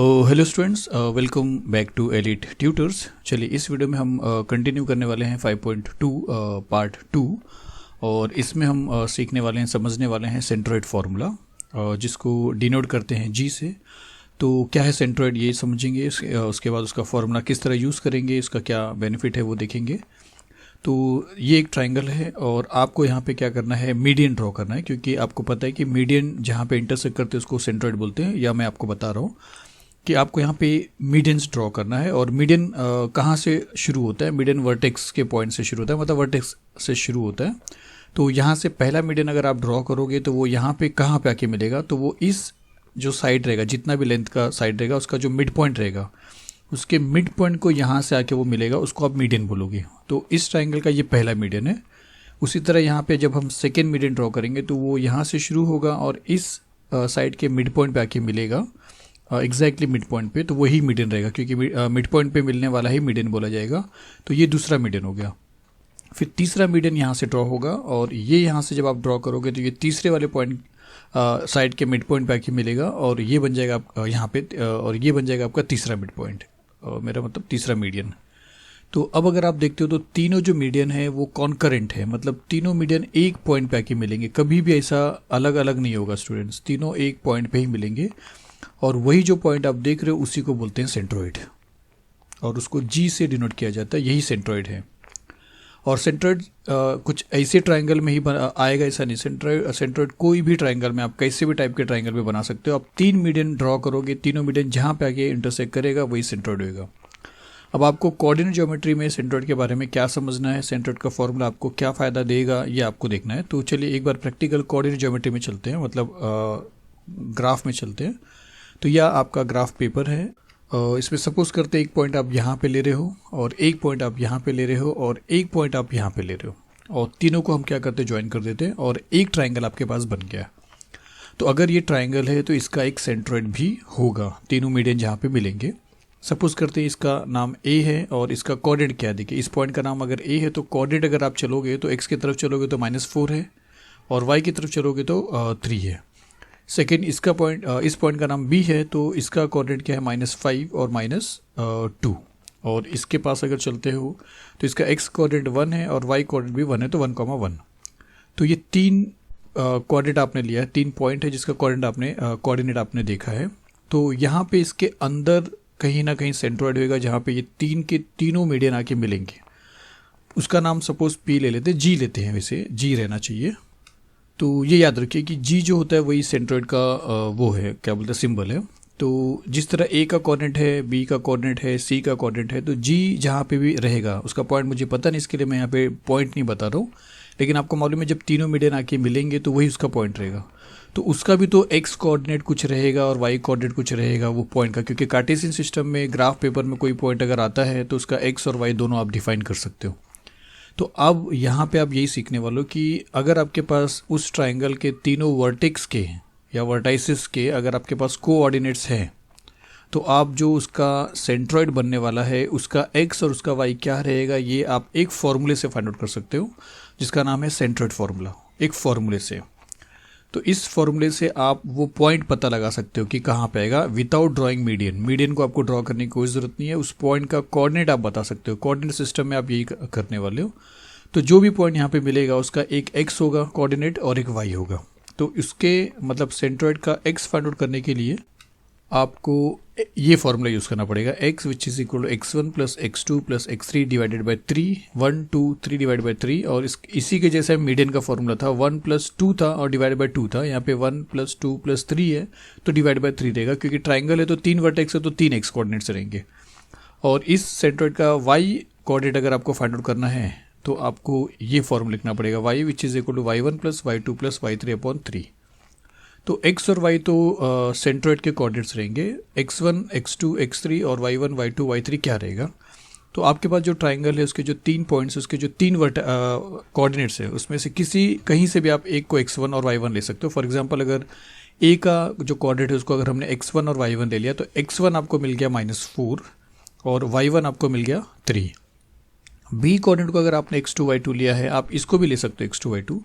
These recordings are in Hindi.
Hello students, welcome back to Elite Tutors. चलिए इस वीडियो में हम कंटिन्यू करने वाले हैं 5.2 पार्ट 2 और इसमें हम सीखने वाले हैं, समझने वाले हैं सेंट्रोइड फार्मूला जिसको डिनोट करते हैं जी से। तो क्या है सेंट्रोइड ये समझेंगे, उसके बाद उसका फार्मूला किस तरह यूज़ करेंगे, इसका क्या बेनिफिट है वो देखेंगे। तो ये एक ट्राइंगल है और आपको यहाँ पे क्या करना है, मीडियन ड्रॉ करना है, क्योंकि आपको पता है कि मीडियन जहाँ पे इंटरसेक्ट करते हैं उसको सेंट्रोइड बोलते हैं। या मैं आपको बता रहा हूँ कि आपको यहाँ पे मीडियंस ड्रॉ करना है। और मीडियन कहाँ से शुरू होता है? मीडियन वर्टेक्स के पॉइंट से शुरू होता है, मतलब वर्टेक्स से शुरू होता है। तो यहाँ से पहला मीडियन अगर आप ड्रॉ करोगे तो वो यहाँ पे कहाँ पे आके मिलेगा, तो वो इस जो साइड रहेगा, जितना भी लेंथ का साइड रहेगा उसका जो मिड पॉइंट रहेगा, उसके मिड पॉइंट को यहाँ से आके वो मिलेगा, उसको आप मीडियन बोलोगे। तो इस ट्राइंगल का ये पहला मीडियन है। उसी तरह यहाँ पे जब हम सेकेंड मीडियन ड्रॉ करेंगे तो वो यहाँ से शुरू होगा और इस साइड के मिड पॉइंट पे आके मिलेगा, एग्जैक्टली मिड पॉइंट पे, तो वही मीडियन रहेगा, क्योंकि मिड पॉइंट पे मिलने वाला ही मीडियन बोला जाएगा। तो ये दूसरा मीडियन हो गया। फिर तीसरा मीडियन यहाँ से ड्रॉ होगा और ये यहाँ से जब आप ड्रॉ करोगे तो ये तीसरे वाले पॉइंट साइड के मिड पॉइंट पे आके मिलेगा और ये बन जाएगा आप यहाँ पे, और ये बन जाएगा आपका तीसरा मिड पॉइंट, मेरा मतलब तीसरा मीडियन। तो अब अगर आप देखते हो तो तीनों जो मीडियन है वो कॉन्करेंट है, मतलब तीनों मीडियन एक पॉइंट पे आके मिलेंगे, कभी भी ऐसा अलग अलग नहीं होगा स्टूडेंट्स, तीनों एक पॉइंट पे ही मिलेंगे। और वही जो पॉइंट आप देख रहे हो उसी को बोलते हैं सेंट्रोइड, और उसको जी से डिनोट किया जाता है, यही सेंट्रोइड है। और सेंट्रोइड कुछ ऐसे ट्राइंगल में ही आएगा, ऐसा नहीं। सेंट्रोइड कोई भी ट्राइंगल में, आप कैसे भी टाइप के ट्राइंगल में बना सकते हो। आप तीन मीडियन ड्रॉ करोगे, तीनों मीडियन जहाँ पे आके इंटरसेक्ट करेगा वही सेंट्रोइड होगा। अब आपको कोऑर्डिनेट ज्योमेट्री में सेंट्रोइड के बारे में क्या समझना है, सेंट्रोइड का फॉर्मूला आपको क्या फ़ायदा देगा, ये आपको देखना है। तो चलिए एक बार प्रैक्टिकल कोऑर्डिनेट ज्योमेट्री में चलते हैं, मतलब ग्राफ में चलते हैं। तो यह आपका ग्राफ पेपर है। इसमें सपोज करते हैं एक पॉइंट आप यहाँ पे ले रहे हो और एक पॉइंट आप यहाँ पे ले रहे हो और एक पॉइंट आप यहाँ पे ले रहे हो, और तीनों को हम क्या करते हैं, ज्वाइन कर देते हैं और एक ट्राइंगल आपके पास बन गया। तो अगर ये ट्राइंगल है तो इसका एक सेंट्रोइड भी होगा, तीनों मीडियन जहाँ पे मिलेंगे। सपोज करते हैं इसका नाम ए है और इसका कोऑर्डिनेट क्या है, देखिए इस पॉइंट का नाम अगर ए है तो कोऑर्डिनेट अगर आप चलोगे तो एक्स की तरफ चलोगे तो -4 है और वाई की तरफ चलोगे तो 3 है। सेकेंड इसका पॉइंट, इस पॉइंट का नाम बी है तो इसका कोऑर्डिनेट क्या है, -5 और -2। और इसके पास अगर चलते हो तो इसका एक्स कोऑर्डिनेट 1 है और वाई कोऑर्डिनेट भी 1 है, तो 1,1। तो ये तीन कोऑर्डिनेट आपने लिया है, 3 पॉइंट है जिसका कोऑर्डिनेट आपने देखा है। तो यहाँ पे इसके अंदर कहीं ना कहीं सेंट्रोइड होगा, जहाँ पे ये तीनों मीडियन आके मिलेंगे। उसका नाम सपोज पी ले लेते हैं, जी लेते हैं, वैसे जी रहना चाहिए। तो ये याद रखिए कि जी जो होता है वही सेंट्रोइड का वो है, क्या बोलते हैं, सिंबल है। तो जिस तरह ए का कोऑर्डिनेट है, बी का कोऑर्डिनेट है, सी का कोऑर्डिनेट है, तो जी जहाँ पे भी रहेगा उसका पॉइंट मुझे पता नहीं, इसके लिए मैं यहाँ पे पॉइंट नहीं बता रहा हूँ, लेकिन आपको मालूम है जब तीनों मीडियन आके मिलेंगे तो वही उसका पॉइंट रहेगा। तो उसका भी तो एक्स कोऑर्डिनेट कुछ रहेगा और वाई कोऑर्डिनेट कुछ रहेगा वो पॉइंट का, क्योंकि कार्टेशियन सिस्टम में ग्राफ पेपर में कोई पॉइंट अगर आता है तो उसका एक्स और वाई दोनों आप डिफाइन कर सकते हो। तो अब यहाँ पे आप यही सीखने वाले हो कि अगर आपके पास उस ट्राइंगल के तीनों वर्टेक्स के या वर्टाइसिस के अगर आपके पास कोऑर्डिनेट्स हैं तो आप जो उसका सेंट्रोइड बनने वाला है उसका एक्स और उसका वाई क्या रहेगा, ये आप एक फॉर्मूले से फाइंड आउट कर सकते हो, जिसका नाम है सेंट्रोइड फार्मूला, एक फॉर्मूले से। तो इस फॉर्मूले से आप वो पॉइंट पता लगा सकते हो कि कहाँ पे आएगा, विदाउट ड्राइंग मीडियन को आपको ड्रॉ करने की कोई ज़रूरत नहीं है, उस पॉइंट का कोऑर्डिनेट आप बता सकते हो। कोऑर्डिनेट सिस्टम में आप यही करने वाले हो। तो जो भी पॉइंट यहाँ पे मिलेगा उसका एक एक्स होगा कोऑर्डिनेट और एक वाई होगा। तो इसके मतलब सेंट्रोइड का एक्स फाइंड आउट करने के लिए आपको ये फॉर्मूला यूज़ करना पड़ेगा, x which is equal to x1 plus x2 plus x3 divided by 3, 1 2 3 divide by 3। और इसी के जैसा मीडियन का फॉर्मूला था, 1 + 2 था और डिवाइड बाई 2 था। यहाँ पे 1 + 2 + 3 है तो डिवाइड बाई 3 रहेगा, क्योंकि ट्राइंगल है तो 3 वर्टेक्स है तो 3 एक्स कोऑर्डिनेट्स रहेंगे। और इस सेंट्रोइड का y कोऑर्डिनेट अगर आपको फाइंड आउट करना है तो आपको ये फॉर्मूला लिखना पड़ेगा, y which is equal to y1 plus y2 plus y3/3। तो x और y तो सेंट्रोइड के कोऑर्डिनेट्स रहेंगे, x1 x2 x3 और y1 y2 y3 क्या रहेगा। तो आपके पास जो ट्राइंगल है उसके जो 3 पॉइंट्स, उसके जो 3 कोऑर्डिनेट्स है उसमें से कहीं से भी आप एक को x1 और y1 ले सकते हो। फॉर एग्जांपल अगर a का जो कोऑर्डिनेट है उसको अगर हमने x1 और y1 ले लिया तो x1 आपको मिल गया -4 और y1 आपको मिल गया 3। b कोऑर्डिनेट को अगर आपने x2 y2 लिया है, आप इसको भी ले सकते हो x2 y2।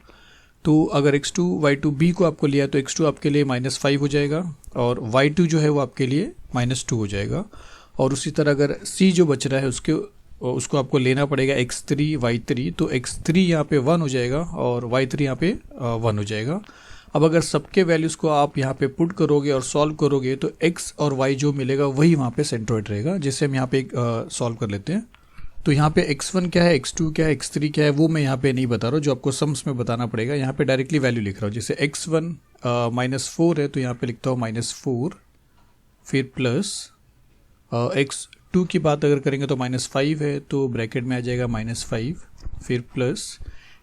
तो अगर x2 y2 b को आपको लिया तो x2 आपके लिए -5 हो जाएगा और y2 जो है वो आपके लिए -2 हो जाएगा। और उसी तरह अगर C जो बच रहा है उसको आपको लेना पड़ेगा x3 y3, तो x3 यहाँ पे 1 हो जाएगा और y3 यहाँ पे 1 हो जाएगा। अब अगर सबके वैल्यूज़ को आप यहाँ पे पुट करोगे और सॉल्व करोगे तो x और y जो मिलेगा वही वहाँ पे सेंट्रोइड रहेगा, जिससे हम यहाँ पे सॉल्व कर लेते हैं। तो यहाँ पे x1 क्या है, x2 क्या है, x3 क्या है, वो मैं यहाँ पे नहीं बता रहा हूँ, जो आपको सम्स में बताना पड़ेगा। यहाँ पे डायरेक्टली वैल्यू लिख रहा हूँ। जैसे x1 -4 है तो यहाँ पे लिखता हूँ -4, फिर प्लस x2 की बात अगर करेंगे तो -5 है तो ब्रैकेट में आ जाएगा -5, फिर प्लस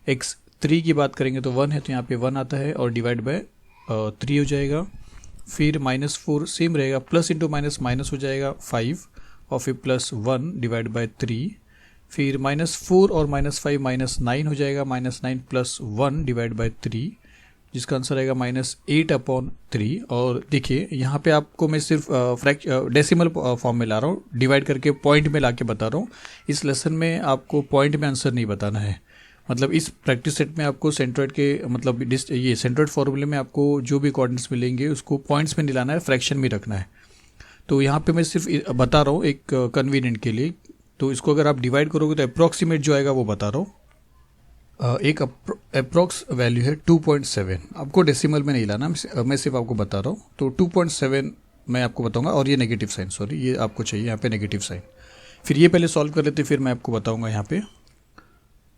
x3 की बात करेंगे तो 1 है तो यहाँ पे 1 आता है और डिवाइड बाय 3 हो जाएगा। फिर -4 सेम रहेगा, प्लस इंटू माइनस माइनस हो जाएगा 5 और फिर प्लस 1 डिवाइड बाय 3। फिर -4 और -5 -9 हो जाएगा, -9 प्लस 1 डिवाइड बाय 3, जिसका आंसर आएगा -8/3। और देखिए यहाँ पे आपको मैं सिर्फ डेसिमल फॉर्म में ला रहा हूँ, डिवाइड करके पॉइंट में लाके बता रहा हूँ। इस लेसन में आपको पॉइंट में आंसर नहीं बताना है। मतलब इस प्रैक्टिस सेट में आपको सेंट्रोइड के मतलब ये सेंट्रोइड फॉर्मूले में आपको जो भी कोऑर्डिनेट्स मिलेंगे उसको पॉइंट्स में नहीं लाना है, फ्रैक्शन में रखना है। तो यहाँ पे मैं सिर्फ बता रहा हूँ एक कन्वीनियंट के लिए। तो इसको अगर आप डिवाइड करोगे तो अप्रॉक्सीमेट जो आएगा वो बता रहा हूँ। एक अप्रॉक्स वैल्यू है 2.7, आपको डेसिमल में नहीं लाना, मैं सिर्फ आपको बता रहा हूँ। तो 2.7 मैं आपको बताऊंगा, और ये नेगेटिव साइन, सॉरी ये आपको चाहिए यहाँ पे नेगेटिव साइन। फिर ये पहले सॉल्व कर लेते, फिर मैं आपको बताऊंगा यहाँ पे।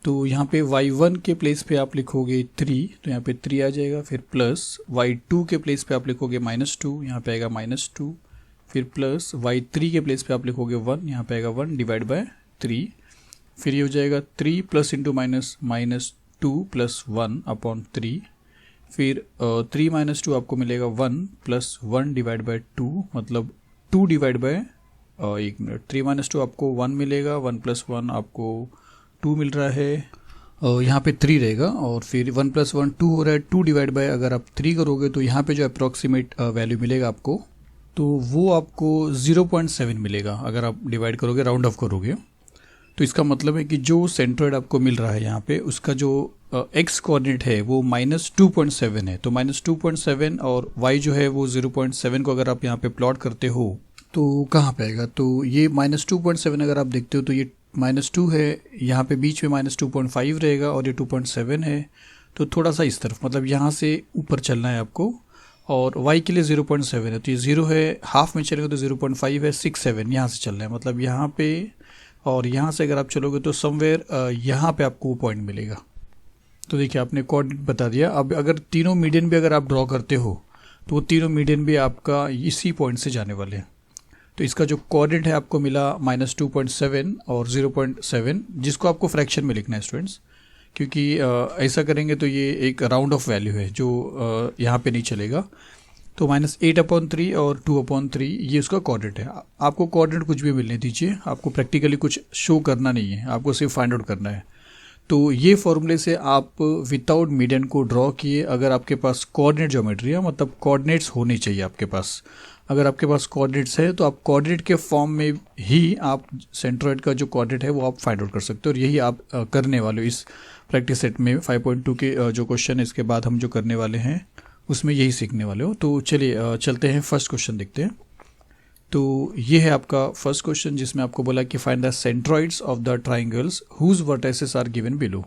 तो यहाँ पे y1 के प्लेस पे आप लिखोगे 3, तो यहाँ पे 3 आ जाएगा। फिर प्लस y2 के प्लेस पे आप लिखोगे -2, यहाँ पे आएगा -2। फिर प्लस y3 के प्लेस पे आप लिखोगे 1, यहाँ पे आएगा 1 डिवाइड बाय 3। फिर ये हो जाएगा 3 प्लस इंटू माइनस -2 प्लस 1/3। फिर 3 - 2 आपको मिलेगा 1 प्लस 1 डिवाइड बाय 2, मतलब 2 डिवाइड बाय 1 मिनट। 3 - 2 आपको 1 मिलेगा, 1 प्लस 1 आपको 2 मिल रहा है। यहाँ पे 3 रहेगा और फिर 1 प्लस 1 2 हो रहा है। 2 डिवाइड बाय अगर आप 3 करोगे तो यहाँ पे जो अप्रॉक्सीमेट वैल्यू मिलेगा आपको, तो वो आपको 0.7 मिलेगा अगर आप डिवाइड करोगे, राउंड ऑफ करोगे। तो इसका मतलब है कि जो सेंट्रोइड आपको मिल रहा है यहाँ पे, उसका जो x कोऑर्डिनेट है वो -2.7 है। तो -2.7 और y जो है वो 0.7 को अगर आप यहाँ पे प्लॉट करते हो तो कहाँ पे आएगा? तो ये -2.7 अगर आप देखते हो तो ये -2 है, यहाँ पे बीच में -2.5 रहेगा और ये 2.7 है। तो थोड़ा सा इस तरफ, मतलब यहाँ से ऊपर चलना है आपको। और y के लिए 0.7 है तो ये 0 है, हाफ में चलेगा तो 0.5 है, 6 7 यहाँ से चलना है, मतलब यहाँ पे। और यहाँ से अगर आप चलोगे तो समवेयर यहाँ पे आपको वो पॉइंट मिलेगा। तो देखिए आपने कोऑर्डिनेट बता दिया। अब अगर तीनों मीडियन भी अगर आप ड्रॉ करते हो तो वो तीनों मीडियन भी आपका इसी पॉइंट से जाने वाले हैं। तो इसका जो कोऑर्डिनेट है आपको मिला -2.7 और 0.7, जिसको आपको फ्रैक्शन में लिखना है स्टूडेंट्स, क्योंकि ऐसा करेंगे तो ये एक राउंड ऑफ वैल्यू है जो यहाँ पे नहीं चलेगा। तो -8/3 और 2/3 ये उसका कोऑर्डिनेट है। आपको कोऑर्डिनेट कुछ भी मिलने दीजिए, आपको प्रैक्टिकली कुछ शो करना नहीं है, आपको सिर्फ फाइंड आउट करना है। तो ये फॉर्मूले से आप विदाउट मीडियन को ड्रॉ किए। अगर आपके पास कोऑर्डिनेट ज्योमेट्री है, मतलब कोऑर्डिनेट्स होने चाहिए आपके पास। अगर आपके पास कोऑर्डिनेट्स है तो आप कोऑर्डिनेट के फॉर्म में ही आप सेंट्रोइड का जो कोऑर्डिनेट है वो आप फाइंड आउट कर सकते हो। और यही आप करने वाले हो इस प्रैक्टिस सेट में। 5.2 के जो क्वेश्चन है इसके बाद हम जो करने वाले हैं उसमें यही सीखने वाले हो। तो चलिए चलते हैं, फर्स्ट क्वेश्चन देखते हैं। तो ये है आपका फर्स्ट क्वेश्चन, जिसमें आपको बोला कि find the centroids of the triangles whose vertices are given below.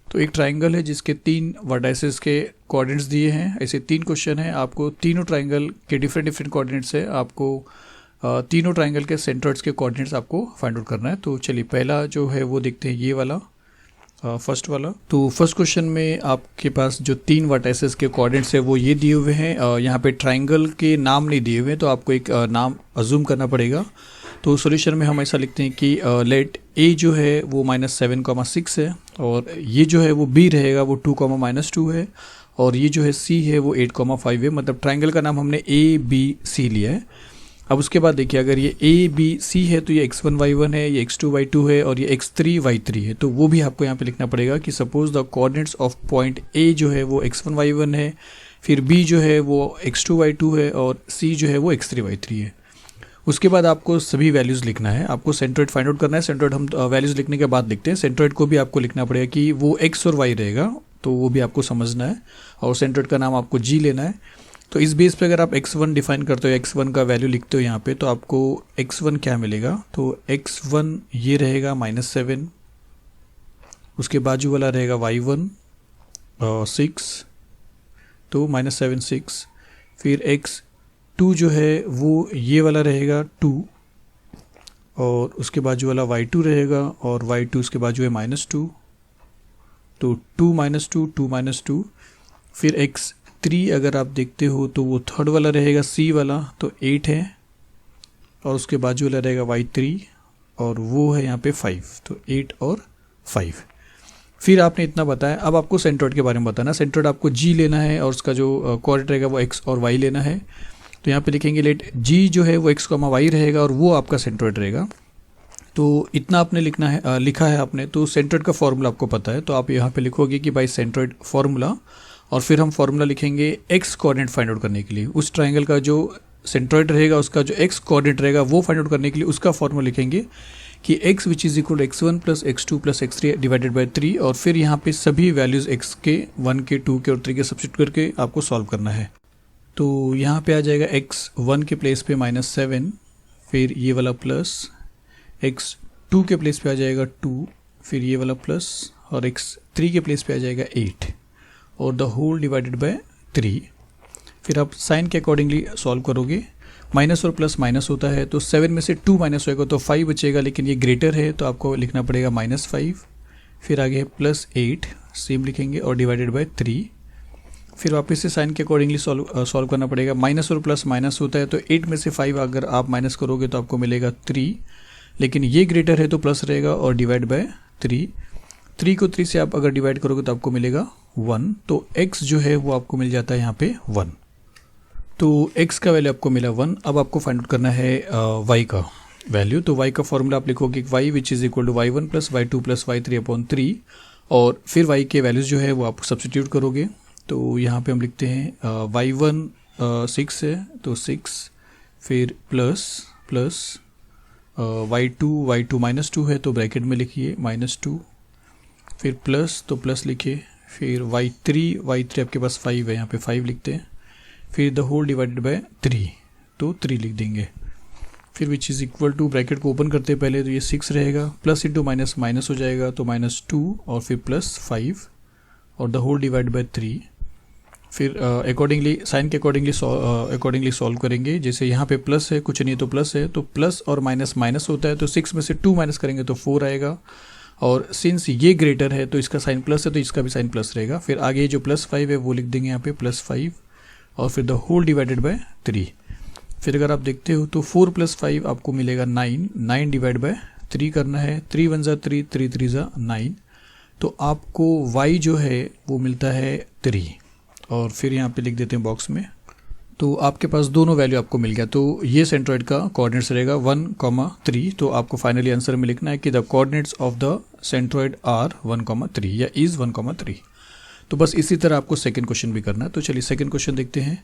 तो एक ट्राइंगल है जिसके 3 वर्टाइसेस के कोऑर्डिनेट्स दिए हैं। ऐसे 3 क्वेश्चन है, आपको तीनों ट्राइंगल के डिफरेंट कोऑर्डिनेट्स है, आपको तीनों ट्राइंगल के सेंट्रॉइड्स के कोऑर्डिनेट्स आपको फाइंड आउट करना है। तो चलिए पहला जो है वो देखते हैं, ये वाला फर्स्ट वाला। तो फर्स्ट क्वेश्चन में आपके पास जो 3 वर्टाइसेस के कोऑर्डिनेट्स है वो ये दिए हुए हैं। यहाँ पे ट्राइंगल के नाम नहीं दिए हुए हैं, तो आपको एक नाम अज्यूम करना पड़ेगा। तो सॉल्यूशन में हम ऐसा लिखते हैं कि लेट ए जो है वो -7,6 है, और ये जो है वो बी रहेगा वो 2, है, और ये जो है सी है वो 8,5 है। मतलब ट्राइंगल का नाम हमने ABC लिया है। अब उसके बाद देखिए, अगर ये ABC है तो ये x1 y1 है, ये x2 y2 है, और ये x3 y3 है। तो वो भी आपको यहाँ पे लिखना पड़ेगा कि suppose the coordinates of point A जो है वो x1 y1 है, फिर B जो है वो x2 y2 है, और C जो है वो x3 y3 है। उसके बाद आपको सभी वैल्यूज़ लिखना है, आपको सेंट्रोइड फाइंड आउट करना है। सेंट्रोइड हम वैल्यूज़ लिखने के बाद लिखते हैं। सेंट्रोइड को भी आपको लिखना पड़ेगा कि वो x और y रहेगा, तो वो भी आपको समझना है। और सेंट्रोइड का नाम आपको G लेना है। तो इस बेस पे अगर आप x1 डिफाइन करते हो, x1 का वैल्यू लिखते हो यहाँ पे, तो आपको x1 क्या मिलेगा, तो x1 ये रहेगा -7, उसके बाजू वाला रहेगा y1 6, तो -7 6, फिर x2 जो है वो ये वाला रहेगा 2, और उसके बाजू वाला y2 रहेगा, और y2 उसके बाजू है -2, तो 2 -2 2 -2, फिर x3 अगर आप देखते हो तो वो थर्ड वाला रहेगा c वाला, तो 8 है, और उसके बाजू वाला रहेगा y3, और वो है यहाँ पे 5, तो 8 और 5। फिर आपने इतना बताया, अब आपको सेंट्रोइड के बारे में बताना। सेंट्रोइड आपको g लेना है और उसका जो कोऑर्डिनेट रहेगा वो x और y लेना है। तो यहाँ पे लिखेंगे लेट g जो है वो x, y रहेगा और वो आपका सेंट्रोइड रहेगा। तो इतना आपने लिखना है, लिखा है आपने। तो सेंट्रोइड का फॉर्मूला आपको पता है, तो आप यहाँ पे लिखोगे कि बाई सेंट्रोइड फॉर्मूला, और फिर हम फॉर्मूला लिखेंगे x कोऑर्डिनेट फाइंड आउट करने के लिए। उस ट्राइंगल का जो सेंट्रोइड रहेगा उसका जो x कोऑर्डिनेट रहेगा वो फाइंड आउट करने के लिए उसका फॉर्मूला लिखेंगे कि x which is equal x1 plus x2 plus x3 divided by 3, और फिर यहाँ पे सभी वैल्यूज़ x के, 1 के, 2 के और 3 के सब्स्टिट्यूट करके आपको सॉल्व करना है। तो यहाँ पे आ जाएगा x1 के प्लेस पे -7, फिर ये वाला प्लस, x2 के प्लेस पे आ जाएगा 2, फिर ये वाला प्लस, और x3 के प्लेस पे आ जाएगा 8, और द होल डिवाइडेड बाय 3। फिर आप साइन के अकॉर्डिंगली सॉल्व करोगे। माइनस और प्लस माइनस होता है, तो 7 में से 2 माइनस होएगा तो 5 बचेगा, लेकिन ये ग्रेटर है तो आपको लिखना पड़ेगा -5। फिर आगे है +8, सेम लिखेंगे, और डिवाइडेड बाय 3। फिर वापस से साइन के अकॉर्डिंगली सॉल्व करना पड़ेगा। माइनस और प्लस माइनस होता है, तो 8 में से 5 अगर आप माइनस करोगे तो आपको मिलेगा 3, लेकिन ये ग्रेटर है तो प्लस रहेगा, और डिवाइड बाय 3। 3 को 3 से आप अगर डिवाइड करोगे तो आपको मिलेगा 1, तो x जो है वो आपको मिल जाता है यहाँ पे 1। तो x का वैल्यू आपको मिला 1। अब आपको फाइंड आउट करना है y का वैल्यू। तो y का फॉर्मूला आप लिखोगे y which is equal to y1 plus y2 plus y3 upon 3, और फिर y के वैल्यूज़ जो है वो आप सब्स्टिट्यूट करोगे। तो यहाँ पे हम लिखते हैं y1 6 है, तो 6, फिर प्लस y2 -2 है, तो ब्रैकेट में लिखिए -2, फिर प्लस, तो प्लस लिखिए, फिर y3 आपके पास 5 है, यहाँ पे 5 लिखते हैं, फिर द होल डिवाइडेड बाय 3, तो 3 लिख देंगे। फिर which is equal to, bracket को ओपन करते पहले तो ये 6 रहेगा, प्लस इंटू माइनस माइनस हो जाएगा, तो -2 और फिर +5 और द होल डिवाइड बाय 3। फिर अकॉर्डिंगली साइन के अकॉर्डिंगली सॉल्व करेंगे। जैसे यहाँ पे प्लस है, कुछ नहीं तो प्लस है, तो प्लस और माइनस माइनस होता है, तो 6 में से 2 माइनस करेंगे तो 4 आएगा, और सिंस ये ग्रेटर है तो इसका साइन प्लस है तो इसका भी साइन प्लस रहेगा। फिर आगे जो +5 है वो लिख देंगे यहाँ पे +5, और फिर द होल डिवाइडेड बाय 3। फिर अगर आप देखते हो तो 4 + 5 आपको मिलेगा 9 डिवाइड बाय 3 करना है, 3 1 ज़ा 3, 3 3 ज़ा 9, तो आपको y जो है वो मिलता है 3, और फिर यहाँ पे लिख देते हैं बॉक्स में। तो आपके पास दोनों वैल्यू आपको मिल गया। तो ये सेंट्रोइड का कोऑर्डिनेट्स रहेगा 1,3। तो आपको फाइनली आंसर में लिखना है कि the coordinates of the centroid are 1,3 या इज़ 1,3। तो बस इसी तरह आपको सेकंड क्वेश्चन भी करना है। तो चलिए सेकंड क्वेश्चन देखते हैं।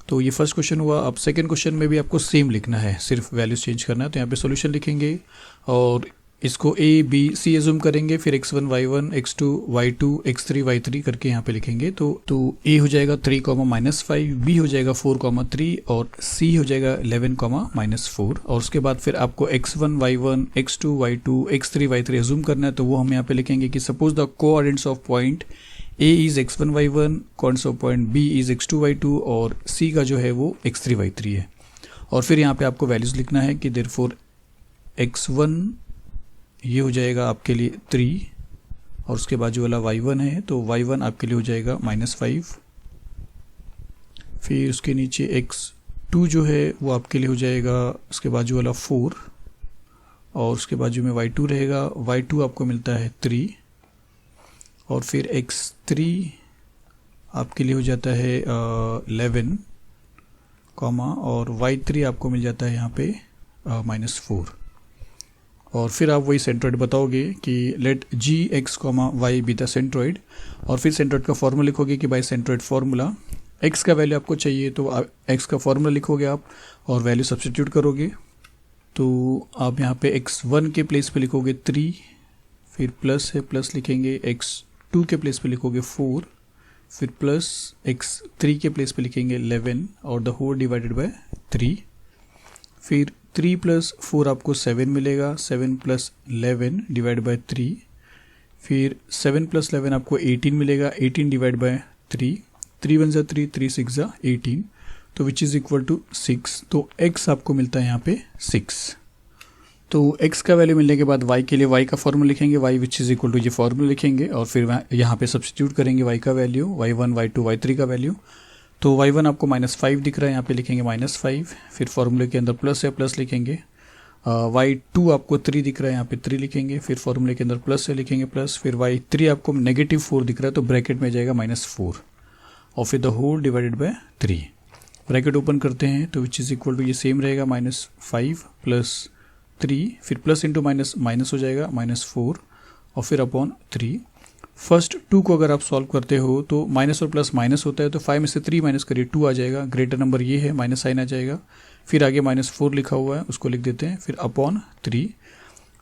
तो ये फर्स्ट क्वेश्चन हुआ। अब सेकंड क्वेश्चन में भी आपको सेम लिखना है, सिर्फ वैल्यूज चेंज करना है। तो यहाँ पे सॉल्यूशन लिखेंगे और इसको A B C एज्यूम करेंगे, फिर x1 y1 x2 y2 x3 y3 करके यहाँ पे लिखेंगे। तो A हो जाएगा 3, -5, B हो जाएगा 4, 3 और C हो जाएगा 11, -4। और उसके बाद फिर आपको x1 y1 x2 y2 x3 y3 assume करना है। तो वो हम यहाँ पे लिखेंगे कि suppose the coordinates of point A is x1 y1, coordinates of point B is x2 y2 और C का जो है वो x3 y3 है। और फिर यहाँ पे आपको वैल्यूज लिखना है कि देयरफॉर x1 ये हो जाएगा आपके लिए 3 और उसके बाजू वाला y1 है, तो y1 आपके लिए हो जाएगा -5। फिर उसके नीचे x2 जो है वो आपके लिए हो जाएगा उसके बाजू वाला 4 और उसके बाजू में y2 रहेगा। y2 आपको मिलता है 3 और फिर x3 आपके लिए हो जाता है 11, और y3 आपको मिल जाता है यहाँ पे -4। और फिर आप वही सेंट्रोइड बताओगे कि let g x, y be the centroid. और फिर सेंट्रोइड का फॉर्मूला लिखोगे कि बाय सेंट्रोइड फार्मूला x का वैल्यू आपको चाहिए तो x का फॉर्मूला लिखोगे आप और वैल्यू सब्स्टिट्यूट करोगे। तो आप यहाँ पे x1 के प्लेस पे लिखोगे 3, फिर प्लस है प्लस लिखेंगे, x2 के प्लेस पे लिखोगे 4, फिर प्लस x3 के प्लेस पे लिखेंगे 11 और द होल डिवाइडेड बाय 3। फिर 3 प्लस 4 आपको 7 मिलेगा, 7 प्लस 11 डिवाइड बाय 3। फिर 7 प्लस 11 आपको 18 मिलेगा, 18 डिवाइड बाय 3। 3 1 जा 3, 3 6 जा 18, तो विच इज़ इक्वल टू 6। तो x आपको मिलता है यहाँ पे 6। तो x का वैल्यू मिलने के बाद y के लिए y का फॉर्मूला लिखेंगे, y which is equal to ये फॉर्मूला लिखेंगे और फिर यहाँ पे सब्स्टिट्यूट करेंगे y का वैल्यू, y1 y2 y3 का वैल्यू। तो y1 आपको -5 दिख रहा है, यहाँ पे लिखेंगे -5। फिर फॉर्मूले के अंदर प्लस है, प्लस लिखेंगे। y2 आपको 3 दिख रहा है, यहाँ पे 3 लिखेंगे। फिर फॉर्मूले के अंदर प्लस है, लिखेंगे प्लस। फिर y3 आपको -4 दिख रहा है, तो ब्रैकेट में जाएगा -4 और फिर the whole divided by 3। Bracket open करते हैं तो विच इज़ इक्वल टू ये सेम रहेगा, -5 प्लस 3, फिर प्लस इंटू माइनस माइनस हो जाएगा -4 और फिर अपॉन 3। फर्स्ट 2 को अगर आप सॉल्व करते हो तो माइनस और प्लस माइनस होता है, तो 5 में से 3 माइनस करिए 2 आ जाएगा। ग्रेटर नंबर ये है, माइनस साइन आ जाएगा। फिर आगे -4 लिखा हुआ है, उसको लिख देते हैं, फिर अपॉन 3।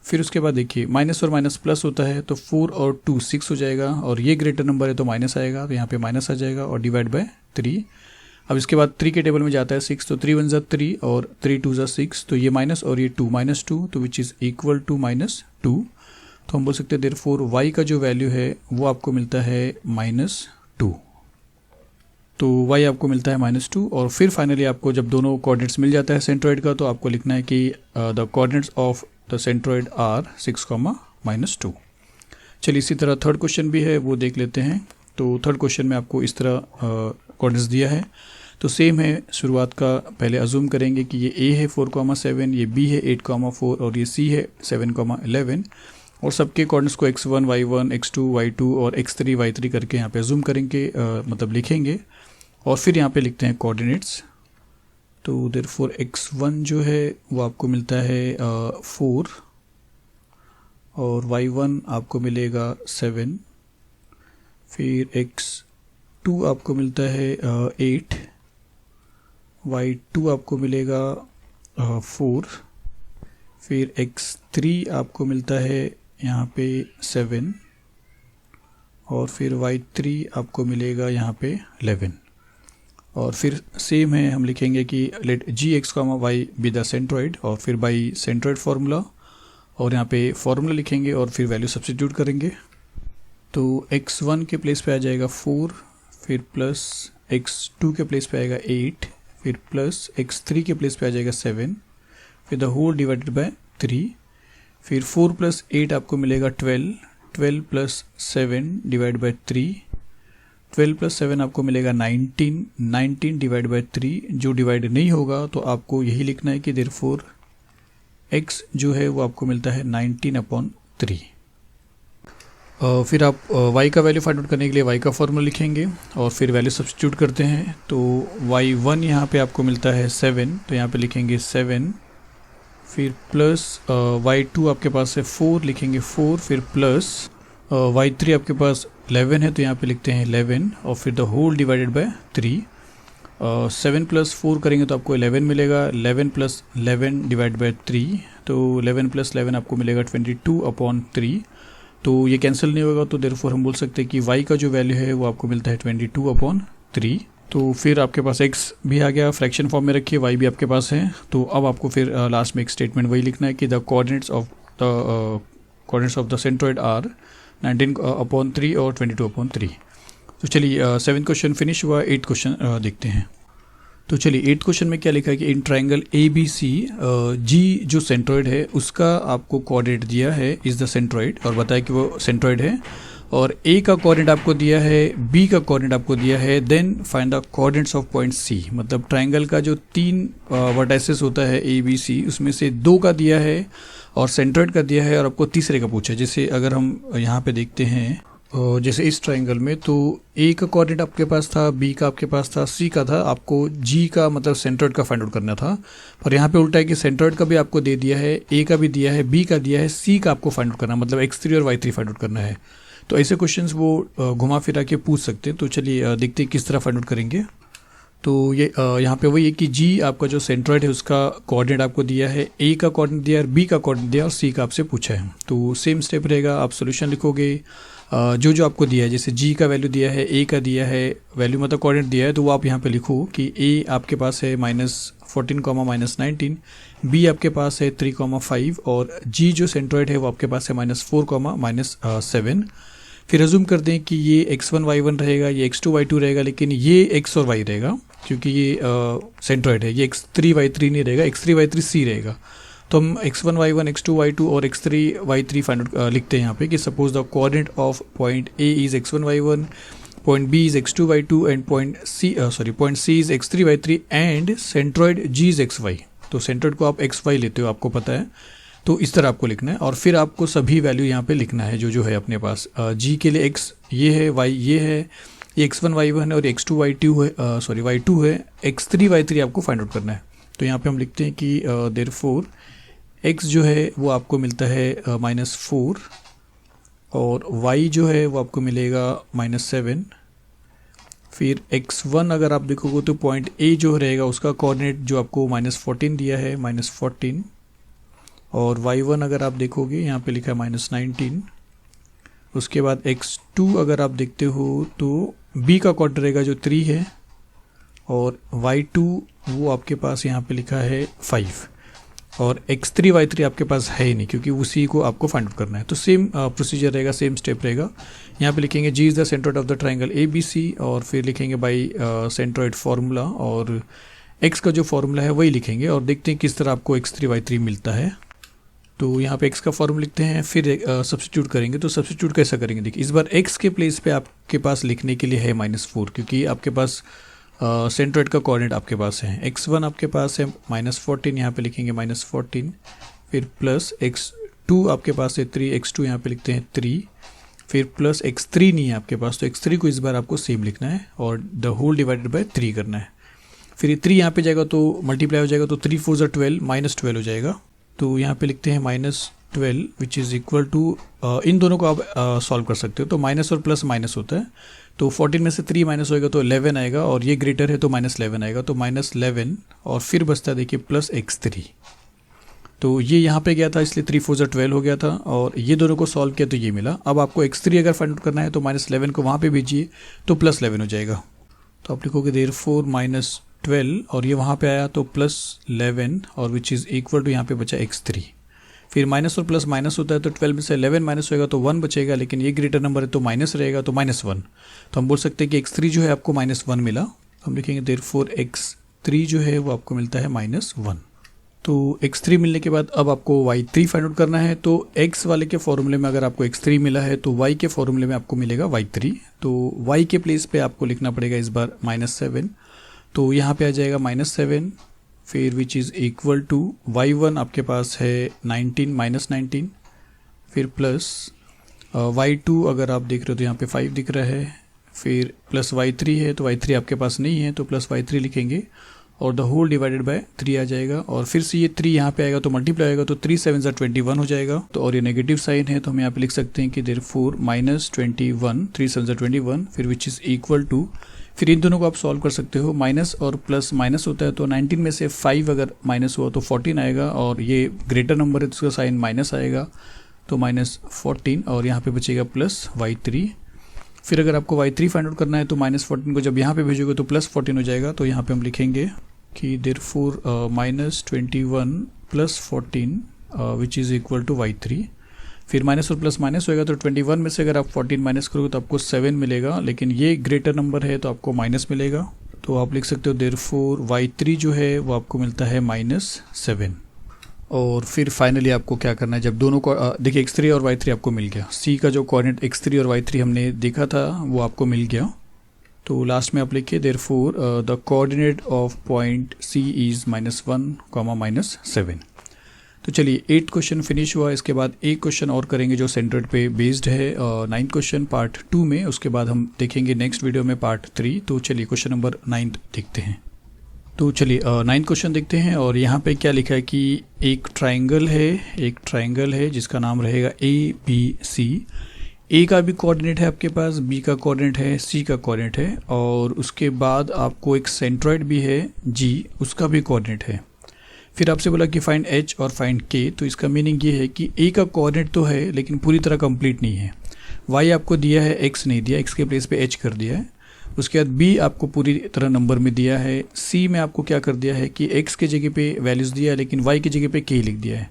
फिर उसके बाद देखिए माइनस और माइनस प्लस होता है, तो 4 और 2 6 हो जाएगा और ये ग्रेटर नंबर है तो माइनस आएगा, तो यहाँ पे माइनस आ जाएगा और डिवाइड बाय 3। अब इसके बाद 3 के टेबल में जाता है 6, तो 3 1 जा 3 और 3 2 जा 6, तो ये माइनस और ये 2 -2, तो विच इज़ इक्वल टू -2। तो हम बोल सकते हैं देयरफॉर y का जो वैल्यू है वो आपको मिलता है -2। तो y आपको मिलता है -2 और फिर फाइनली आपको जब दोनों कोऑर्डिनेट्स मिल जाता है सेंट्रॉइड का, तो आपको लिखना है कि the coordinates of the centroid are 6, -2। चलिए इसी तरह थर्ड क्वेश्चन भी है, वो देख लेते हैं। तो थर्ड क्वेश्चन में आपको इस तरह कोऑर्डिनेट्स दिया है, तो सेम है। शुरुआत का पहले अज्यूम करेंगे कि ये a है 4,7, ये b है 8,4 और ये c है 7,11 और सबके कोऑर्डिनेट्स को x1 y1 x2 y2 और x3 y3 करके यहाँ पे अज्यूम करेंगे, मतलब लिखेंगे और फिर यहाँ पे लिखते हैं कोऑर्डिनेट्स। तो देयरफॉर x1 जो है वो आपको मिलता है 4 और y1 आपको मिलेगा 7। फिर x2 आपको मिलता है 8, y2 आपको मिलेगा 4। फिर x3 आपको मिलता है यहाँ पे 7 और फिर y3 आपको मिलेगा यहाँ पे 11। और फिर सेम है, हम लिखेंगे कि let gx, y be the centroid और फिर बाई सेंट्रॉइड फार्मूला और यहाँ पे फार्मूला लिखेंगे और फिर वैल्यू सब्स्टिट्यूट करेंगे। तो x1 के प्लेस पे आ जाएगा 4, फिर प्लस x2 के प्लेस पे आएगा 8, फिर प्लस x3 के प्लेस पे आ जाएगा 7, फिर द होल डिवाइडेड बाय 3। फिर 4 प्लस 8 आपको मिलेगा 12, 12 प्लस 7 डिवाइड बाय 3, 12 प्लस 7 आपको मिलेगा 19, 19 डिवाइड बाय 3। जो डिवाइड नहीं होगा तो आपको यही लिखना है कि देयरफॉर x जो है वो आपको मिलता है 19/3। फिर आप y का वैल्यू फाइंड आउट करने के लिए y का फॉर्मूला लिखेंगे और फिर वैल्यू सब्स्टिट्यूट करते हैं। तो y1 यहाँ पे आपको मिलता है 7, तो यहाँ पे लिखेंगे 7। फिर प्लस y2 आपके पास है 4, लिखेंगे 4। फिर प्लस y3 आपके पास 11 है, तो यहाँ पे लिखते हैं 11 और फिर the whole divided by 3। 7 plus 4 करेंगे तो आपको 11 मिलेगा, 11 प्लस 11 डिवाइड बाय 3, तो 11 प्लस 11 आपको मिलेगा 22/3। तो ये कैंसिल नहीं होगा, तो देयरफॉर हम बोल सकते हैं कि y का जो वैल्यू है वो आपको मिलता है 22/3। तो फिर आपके पास x भी आ गया, फ्रैक्शन फॉर्म में रखिए, y भी आपके पास है। तो अब आपको फिर लास्ट में एक स्टेटमेंट वही लिखना है कि the coordinates of the centroid are 19/3 और 22/3। तो चलिए 7th क्वेश्चन फिनिश हुआ, 8th क्वेश्चन देखते हैं। तो चलिए 8th क्वेश्चन में क्या लिखा है कि इन ट्रायंगल ABC G जो सेंट्रॉइड है उसका आपको कोऑर्डिनेट दिया है इज द सेंट्रॉइड और बताया कि वो सेंट्रॉइड है, और A का कोऑर्डिनेट आपको दिया है, B का कोऑर्डिनेट आपको दिया है, then find the coordinates of point C। मतलब ट्रायंगल का जो 3 वर्टाइसेस होता है ABC, उसमें से 2 का दिया है और सेंट्रॉइड का दिया है और आपको तीसरे का पूछा है। जैसे अगर हम यहाँ पे देखते हैं, जैसे इस ट्रायंगल में तो A का कोऑर्डिनेट आपके पास था, B का आपके पास था, C का था, आपको G का मतलब सेंट्रॉइड का फाइंड आउट करना था। पर यहाँ पे उल्टा है कि सेंट्रॉइड का भी आपको दे दिया है, A का भी दिया है, B का दिया है, C का आपको फाइंड आउट करना, मतलब x3 और y3 फाइंड आउट करना है। तो ऐसे क्वेश्चंस वो घुमा फिरा के पूछ सकते हैं। तो चलिए देखते हैं किस तरह फाइंड आउट करेंगे। तो ये यहाँ पे वही है कि G आपका जो सेंट्रॉइड है उसका कोऑर्डिनेट आपको दिया है, A का कोऑर्डिनेट दिया है, B का कोऑर्डिनेट दिया है और C का आपसे पूछा है। तो सेम स्टेप रहेगा, आप सोल्यूशन लिखोगे, जो जो आपको दिया है, जैसे g का वैल्यू दिया है, a का दिया है वैल्यू, मतलब कोऑर्डिनेट दिया है, तो वो आप यहाँ पे लिखो कि a आपके पास है -14, -19, b आपके पास है 3, 5 और g जो सेंट्रॉइड है वो आपके पास है -4, -7। फिर अज्यूम कर दें कि ये x1 y1 रहेगा, ये x2 y2 रहेगा, लेकिन ये x और y रहेगा क्योंकि ये सेंट्रॉइड है। ये x3 y3 नहीं रहेगा, x3 y3 c रहेगा। तो हम x1 y1, x2 y2 और x3 y3 फाइंड आउट लिखते हैं यहाँ पे कि suppose the coordinate of point a is x1 y1, point b is x2 y2 and point c is x3 y3 and centroid g is xy। तो सेंट्रॉइड को आप xy लेते हो, आपको पता है, तो इस तरह आपको लिखना है और फिर आपको सभी वैल्यू यहाँ पे लिखना है जो जो है अपने पास। g के लिए x ये है, y ये है, ये x1 y1 है और x2 y2 है, y2 है, x3 y3 आपको फाइंड आउट करना है। तो यहाँ पे हम लिखते हैं कि देयरफॉर x जो है वो आपको मिलता है -4 और y जो है वो आपको मिलेगा -7। फिर x1 अगर आप देखोगे तो पॉइंट a जो रहेगा उसका कोऑर्डिनेट जो आपको -14 दिया है, -14, और y1 अगर आप देखोगे यहाँ पे लिखा है -19। उसके बाद x2 अगर आप देखते हो तो b का कोऑर्डिनेट रहेगा जो 3 है और y2 वो आपके पास यहाँ पे लिखा है 5 और x3 y3 आपके पास है ही नहीं क्योंकि उसी को आपको फाइंड आउट करना है। तो सेम प्रोसीजर रहेगा, सेम स्टेप रहेगा। यहाँ पे लिखेंगे g is the centroid of the triangle ABC और फिर लिखेंगे बाई सेंट्रॉइड फार्मूला और x का जो फार्मूला है वही लिखेंगे और देखते हैं किस तरह आपको x3 y3 मिलता है। तो यहाँ पे x का फॉर्मूला लिखते हैं, फिर सब्स्टिट्यूट करेंगे। तो सब्स्टिट्यूट कैसा करेंगे, देखिए इस बार x के प्लेस पे आपके पास लिखने के लिए है -4 क्योंकि आपके पास सेंट्रॉइड का कोऑर्डिनेट आपके पास है। x1 आपके पास है -14, यहाँ पे लिखेंगे -14, फिर प्लस x2 आपके पास है 3, x2 यहाँ पे लिखते हैं 3, फिर प्लस x3 नहीं है आपके पास, तो x3 को इस बार आपको सेम लिखना है और द होल डिवाइडेड बाय 3 करना है। फिर 3 यहाँ पे जाएगा तो मल्टीप्लाई हो जाएगा, तो 3 4 12 -12 हो जाएगा। तो यहाँ पे लिखते हैं -12 विच इज़ इक्वल टू, इन दोनों को आप सॉल्व कर सकते हो, तो माइनस और प्लस माइनस होता है, तो 14 में से 3 माइनस होएगा तो 11 आएगा और ये ग्रेटर है तो -11 आएगा, तो -11 और फिर बचता है देखिए प्लस x3। तो ये यहाँ पे गया था इसलिए 3 4 12 हो गया था और ये दोनों को सॉल्व किया तो ये मिला। अब आपको x3 अगर फाइंड आउट करना है तो -11 को वहाँ पे भेजिए तो +11 हो जाएगा। तो आप लिखोगे देयरफॉर -12 और ये वहाँ पे आया तो +11 और विच इज़ इक्वल टू यहाँ पे बचा x3। फिर माइनस और प्लस माइनस होता है तो 12 में से 11 माइनस होएगा तो 1 बचेगा, लेकिन ये ग्रेटर नंबर है तो माइनस रहेगा तो -1। तो हम बोल सकते हैं कि x3 जो है आपको -1 मिला। हम लिखेंगे देयरफॉर x3 जो है वो आपको मिलता है -1। तो x3 मिलने के बाद अब आपको y3 फाइंड आउट करना है। तो x वाले के फॉर्मूले में अगर आपको x3 मिला है तो y के फॉर्मूले में आपको मिलेगा y3। तो y के प्लेस पे आपको लिखना पड़ेगा इस बार -7, तो यहाँ पे आ जाएगा -7, फिर which is equal to y1 आपके पास है 19 -19, फिर प्लस y2 अगर आप देख रहे हो तो यहाँ पे 5 दिख रहा है, फिर प्लस y3 है तो y3 आपके पास नहीं है तो प्लस y3 लिखेंगे और द होल डिवाइडेड बाय 3 आ जाएगा और फिर से ये 3 यहाँ पे आएगा तो मल्टीप्लाई आएगा तो 3 7 21 हो जाएगा। तो और ये नेगेटिव साइन है तो हम यहाँ पे लिख सकते हैं कि देयरफॉर -21, 3 7 21, फिर विच इज़ इक्वल टू, फिर इन दोनों को आप सॉल्व कर सकते हो, माइनस और प्लस माइनस होता है तो 19 में से 5 अगर माइनस हुआ तो 14 आएगा और ये ग्रेटर नंबर है तो उसका साइन माइनस आएगा तो -14 और यहाँ पे बचेगा प्लस y3। फिर अगर आपको y3 फाइंड आउट करना है तो -14 को जब यहाँ पे भेजोगे तो +14 हो जाएगा। तो यहाँ पे हम लिखेंगे कि therefore -21 + 14 which is equal to y3। फिर माइनस और प्लस माइनस होएगा तो 21 में से अगर आप 14 माइनस करोगे तो आपको 7 मिलेगा, लेकिन ये ग्रेटर नंबर है तो आपको माइनस मिलेगा। तो आप लिख सकते हो देयरफॉर y3 जो है वो आपको मिलता है -7। और फिर फाइनली आपको क्या करना है, जब दोनों को देखिए x3 और y3 आपको मिल गया, c का जो कोऑर्डिनेट x3 और y3 हमने देखा था वो आपको मिल गया। तो लास्ट में आप लिखिए therefore the coordinate of point c is -1, -7। तो चलिए 8 क्वेश्चन फिनिश हुआ। इसके बाद एक क्वेश्चन और करेंगे जो सेंट्रॉइड पे बेस्ड है 9th क्वेश्चन पार्ट 2 में, उसके बाद हम देखेंगे नेक्स्ट वीडियो में पार्ट 3। तो चलिए क्वेश्चन नंबर 9 देखते हैं। तो चलिए 9th क्वेश्चन देखते हैं और यहाँ पे क्या लिखा है कि एक ट्राइंगल है जिसका नाम रहेगा ABC। ए का भी कोऑर्डिनेट है आपके पास, बी का कोऑर्डिनेट है, सी का कोऑर्डिनेट है और उसके बाद आपको एक सेंट्रॉइड भी है जी, उसका भी कोऑर्डिनेट है। फिर आपसे बोला कि फाइंड एच और फाइंड के। तो इसका मीनिंग ये है कि ए का कोऑर्डिनेट तो है लेकिन पूरी तरह कंप्लीट नहीं है, y आपको दिया है, x नहीं दिया, x के प्लेस पे h कर दिया है। उसके बाद b आपको पूरी तरह नंबर में दिया है। c में आपको क्या कर दिया है कि x के जगह पे वैल्यूज़ दिया है लेकिन y की जगह पे k लिख दिया है।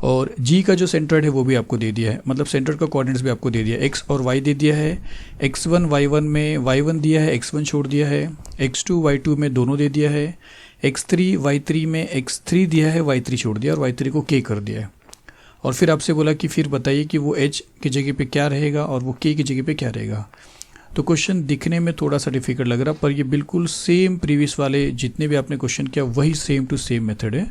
और g का जो सेंट्रॉइड है वो भी आपको दे दिया है, मतलब सेंट्रॉइड का कोऑर्डिनेट्स भी आपको दे दिया है, x और y दे दिया है। x1 y1 में y1 दिया है, x1 छोड़ दिया है। x2 y2 में दोनों दे दिया है। x3 y3 में x3 दिया है, y3 छोड़ दिया और y3 को k कर दिया है। और फिर आपसे बोला कि फिर बताइए कि वो h की जगह पे क्या रहेगा और वो k की जगह पे क्या रहेगा। तो क्वेश्चन दिखने में थोड़ा सा डिफिकल्ट लग रहा, पर ये बिल्कुल सेम प्रीवियस वाले जितने भी आपने क्वेश्चन किया वही सेम टू सेम मेथड है।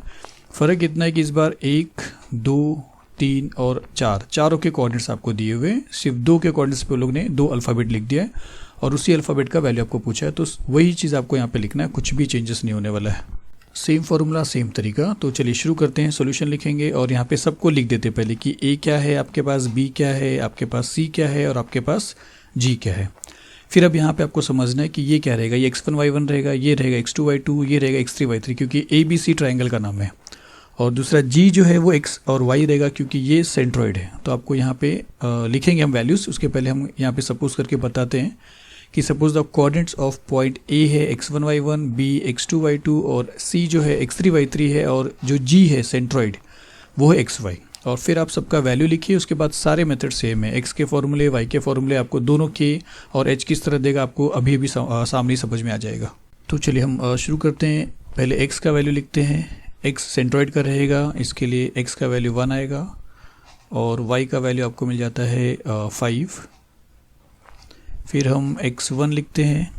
फ़र्क इतना है कि इस बार 1, 2, 3 और 4 चारों के कोऑर्डिनेट्स आपको दिए हुए, सिर्फ 2 के कोऑर्डिनेट्स पे लोग ने 2 अल्फ़ाबेट लिख दिया है और उसी अल्फ़ाबेट का वैल्यू आपको पूछा है, तो वही चीज़ आपको यहाँ पे लिखना है, कुछ भी चेंजेस नहीं होने वाला है। सेम फार्मूला सेम तरीका। तो चलिए शुरू करते हैं, सॉल्यूशन लिखेंगे और यहाँ पे सबको लिख देते हैं पहले कि a क्या है आपके पास, b क्या है आपके पास, c क्या है और आपके पास g क्या है। फिर अब यहाँ पे आपको समझना है कि ये क्या रहेगा, ये x1 y1 रहेगा, ये रहेगा x2 y2, ये रहेगा x3 y3, क्योंकि ABC ट्राइंगल का नाम है। और दूसरा g जो है वो x और y रहेगा क्योंकि ये सेंट्रॉइड है। तो आपको यहाँ पे लिखेंगे हम वैल्यूज़, उसके पहले हम यहाँ पे सपोज करके बताते हैं कि suppose the coordinates of point A है x1 y1, B x2 y2 और C जो है x3 y3 है और जो G है सेंट्रॉइड वो है xy। और फिर आप सबका वैल्यू लिखिए, उसके बाद सारे मेथड सेम है, x के फॉर्मूले y के फॉर्मूले आपको दोनों के और h किस तरह देगा आपको अभी अभी सामने समझ में आ जाएगा। तो चलिए हम शुरू करते हैं। पहले x का वैल्यू लिखते हैं, x सेंट्रॉइड का रहेगा, इसके लिए x का वैल्यू 1 आएगा और y का वैल्यू आपको मिल जाता है 5। फिर हम x1 लिखते हैं,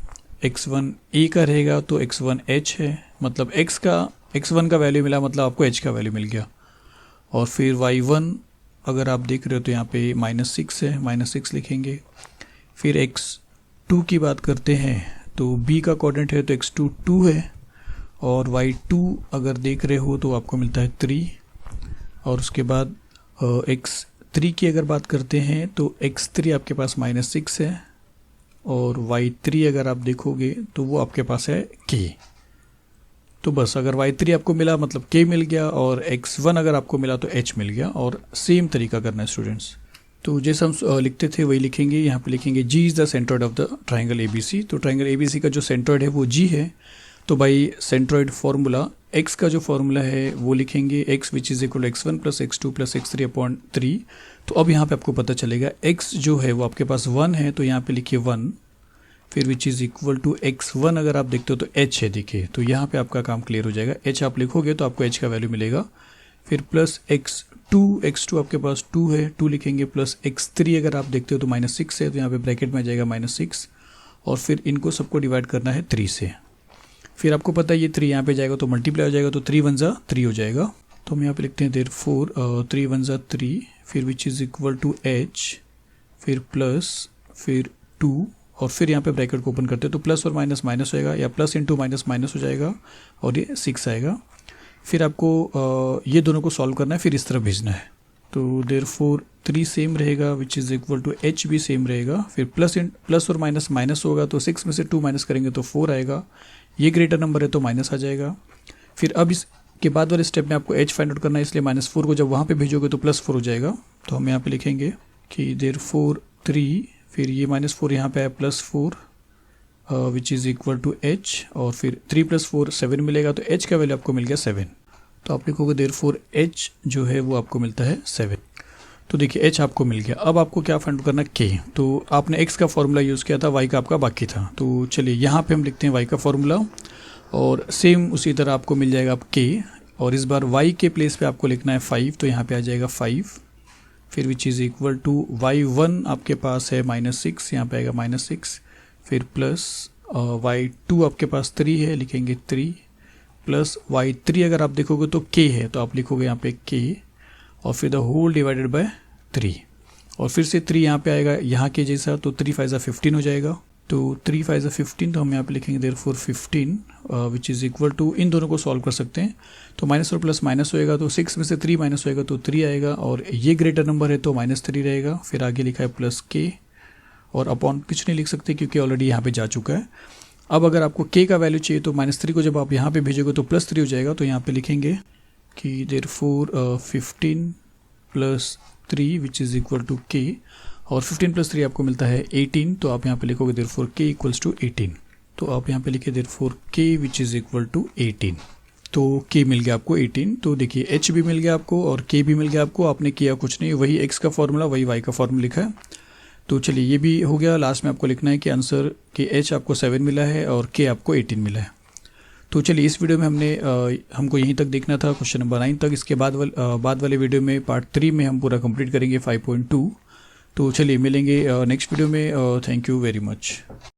x1 a का रहेगा तो x1 h है, मतलब x1 का वैल्यू मिला मतलब आपको h का वैल्यू मिल गया। और फिर y1 अगर आप देख रहे हो तो यहाँ पे -6 है, -6 लिखेंगे। फिर x2 की बात करते हैं तो b का कोऑर्डिनेट है तो x2 2 है और y2 अगर देख रहे हो तो आपको मिलता है 3। और उसके बाद x3 की अगर बात करते हैं तो x3 आपके पास -6 है और y3 अगर आप देखोगे तो वो आपके पास है k। तो बस अगर y3 आपको मिला मतलब k मिल गया और x1 अगर आपको मिला तो h मिल गया। और सेम तरीका करना है स्टूडेंट्स। तो जैसे हम लिखते थे वही लिखेंगे, यहाँ पे लिखेंगे g is the centroid of the triangle ABC। तो ट्राइंगल ABC का जो सेंट्रॉइड है वो g है। तो भाई सेंट्रॉइड फार्मूला x का जो फार्मूला है वो लिखेंगे x which is equal x1 plus x2 plus x3 upon 3। तो अब यहाँ पे आपको पता चलेगा x जो है वो आपके पास 1 है तो यहाँ पे लिखिए 1। फिर which is equal to x1 अगर आप देखते हो तो h है, देखिए तो यहाँ पे आपका काम क्लियर हो जाएगा। h आप लिखोगे तो आपको h का वैल्यू मिलेगा। फिर प्लस x2 आपके पास 2 है, 2 लिखेंगे प्लस x3 अगर आप देखते हो तो -6 है तो यहाँ पे ब्रैकेट में आ जाएगा -6 और फिर इनको सबको डिवाइड करना है 3 से। फिर आपको पता है ये 3 यहाँ पे जाएगा तो मल्टीप्लाई हो जाएगा तो 3 1 जा 3 हो जाएगा। तो हम यहाँ पे लिखते हैं देयरफॉर 3 1 जा 3, फिर which is equal to h, फिर प्लस फिर 2 और फिर यहाँ पे ब्रैकेट को ओपन करते हैं तो प्लस और माइनस माइनस होएगा या प्लस इंटू माइनस माइनस हो जाएगा और ये 6 आएगा। फिर आपको ये दोनों को सॉल्व करना है, फिर इस तरह भेजना है। तो देयरफॉर 3 सेम रहेगा which is equal to h भी सेम रहेगा। फिर प्लस और माइनस माइनस होगा तो 6 में से 2 माइनस करेंगे तो 4 आएगा। ये ग्रेटर नंबर है तो माइनस आ जाएगा। फिर अब इसके बाद वाले स्टेप में आपको h फाइंड आउट करना है, इसलिए -4 को जब वहाँ पे भेजोगे तो +4 हो जाएगा। तो हम यहाँ पे लिखेंगे कि देयरफॉर 3, फिर ये -4 यहाँ पे है +4 which is equal to h और फिर 3 + 4 7 मिलेगा तो h का वैल्यू आपको मिल गया 7। तो आप लिखोगे देयरफॉर h जो है वो आपको मिलता है 7। तो देखिए h आपको मिल गया। अब आपको क्या फाइंड करना k। तो आपने x का फॉर्मूला यूज़ किया था, y का आपका बाकी था। तो चलिए यहाँ पे हम लिखते हैं y का फॉर्मूला और सेम उसी तरह आपको मिल जाएगा आप k और इस बार y के प्लेस पे आपको लिखना है 5 तो यहाँ पे आ जाएगा 5। फिर which is equal to y1 आपके पास है -6, यहाँ पे आएगा -6। फिर प्लस y2 आपके पास 3 है, लिखेंगे 3 प्लस y3 अगर आप देखोगे तो k है तो आप लिखोगे यहाँ पे k और फिर द होल डिवाइडेड बाय 3 और फिर से 3 यहाँ पे आएगा यहाँ के जैसा तो 3 5 15 हो जाएगा। तो 3 5 15 तो हम यहाँ पे लिखेंगे therefore 15 which is equal to, इन दोनों को सॉल्व कर सकते हैं तो माइनस और प्लस माइनस होएगा तो 6 में से 3 माइनस होएगा तो 3 आएगा और ये ग्रेटर नंबर है तो -3 रहेगा। फिर आगे लिखा है प्लस k और अपॉन कुछ नहीं लिख सकते क्योंकि ऑलरेडी यहाँ पे जा चुका है। अब अगर आपको k का वैल्यू चाहिए तो -3 को जब आप यहाँ पे भेजोगे तो +3 हो जाएगा। तो यहाँ पे लिखेंगे कि therefore 15 + 3 which is equal to k और 15 + 3 आपको मिलता है 18, तो आप यहाँ पे लिखोगे देयरफॉर k = 18। तो आप यहाँ पे लिखिए therefore k which is equal to 18। तो k मिल गया आपको 18। तो देखिए h भी मिल गया आपको और k भी मिल गया आपको, आपने किया कुछ नहीं, वही x का फॉर्मूला वही y का फॉर्मूला लिखा है। तो चलिए ये भी हो गया। लास्ट में आपको लिखना है कि आंसर के h आपको 7 मिला है और k आपको 18 मिला है। तो चलिए इस वीडियो में हमको यहीं तक देखना था, क्वेश्चन नंबर 9 तक। इसके बाद वाले वीडियो में पार्ट 3 में हम पूरा कंप्लीट करेंगे 5.2। तो चलिए मिलेंगे नेक्स्ट वीडियो में। Thank you very much.